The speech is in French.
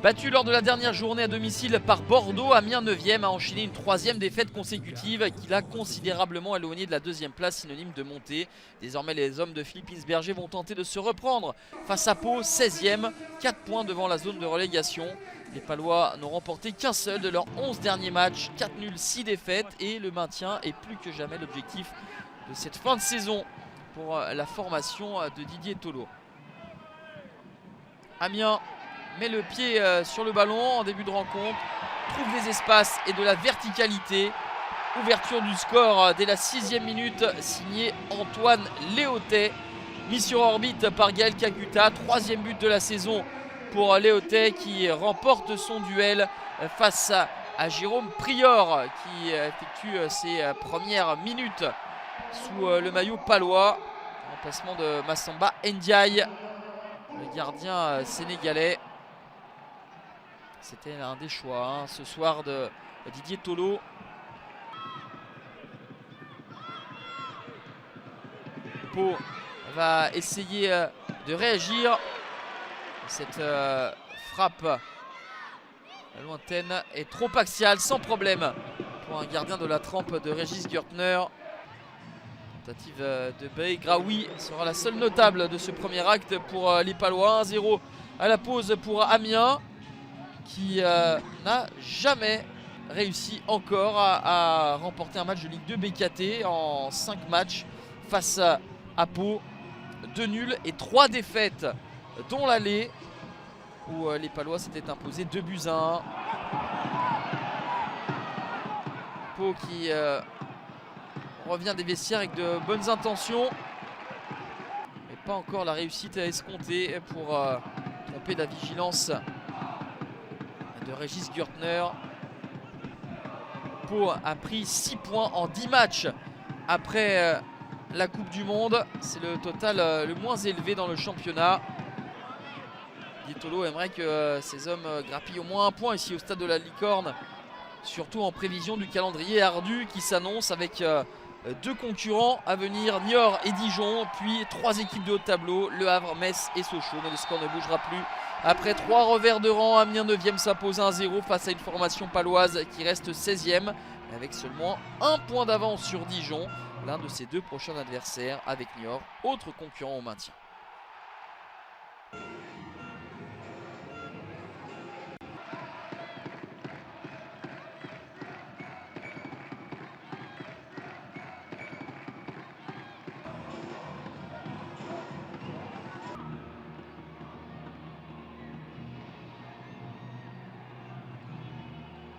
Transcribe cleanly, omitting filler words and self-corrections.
Battu lors de la dernière journée à domicile par Bordeaux, Amiens 9e a enchaîné une 3e défaite consécutive qui l'a considérablement éloigné de la 2e place, synonyme de montée. Désormais les hommes de Philippe Insberger vont tenter de se reprendre face à Pau, 16e, 4 points devant la zone de relégation. Les Palois n'ont remporté qu'un seul de leurs 11 derniers matchs, 4 nuls, 6 défaites, et le maintien est plus que jamais l'objectif de cette fin de saison pour la formation de Didier Tolo. Amiens met le pied sur le ballon en début de rencontre, trouve des espaces et de la verticalité. Ouverture du score dès la 6e minute, signé Antoine Léotet, mis sur orbite par Gaël Kakuta. 3e but de la saison pour Léotet qui remporte son duel face à Jérôme Prior qui effectue ses premières minutes sous le maillot palois. Remplacement de Massamba Ndiaye, le gardien sénégalais. C'était un des choix ce soir de Didier Tolo. Pau va essayer de réagir. Cette frappe lointaine est trop axiale, sans problème pour un gardien de la trempe de Régis Gürtner. Tentative de Beygraoui sera la seule notable de ce premier acte pour les Palois. 1-0 à la pause pour Amiens, qui n'a jamais réussi encore à remporter un match de Ligue 2 BKT en 5 matchs face à Pau. 2 nuls et 3 défaites, dont l'aller où les Palois s'étaient imposés 2-1. Pau qui revient des vestiaires avec de bonnes intentions, mais pas encore la réussite à escompter pour tromper la vigilance de Régis Gürtner. Pau a pris 6 points en 10 matchs après la Coupe du Monde. C'est le total le moins élevé dans le championnat. Didier Tolo aimerait que ses hommes grappillent au moins un point ici au stade de la Licorne, surtout en prévision du calendrier ardu qui s'annonce avec 2 concurrents à venir, Niort et Dijon, puis 3 équipes de haut tableau, Le Havre, Metz et Sochaux. Mais le score ne bougera plus. Après 3 revers de rang, Amiens 9e s'impose 1-0 face à une formation paloise qui reste 16e, avec seulement 1 point d'avance sur Dijon, l'un de ses 2 prochains adversaires avec Niort, autre concurrent au maintien.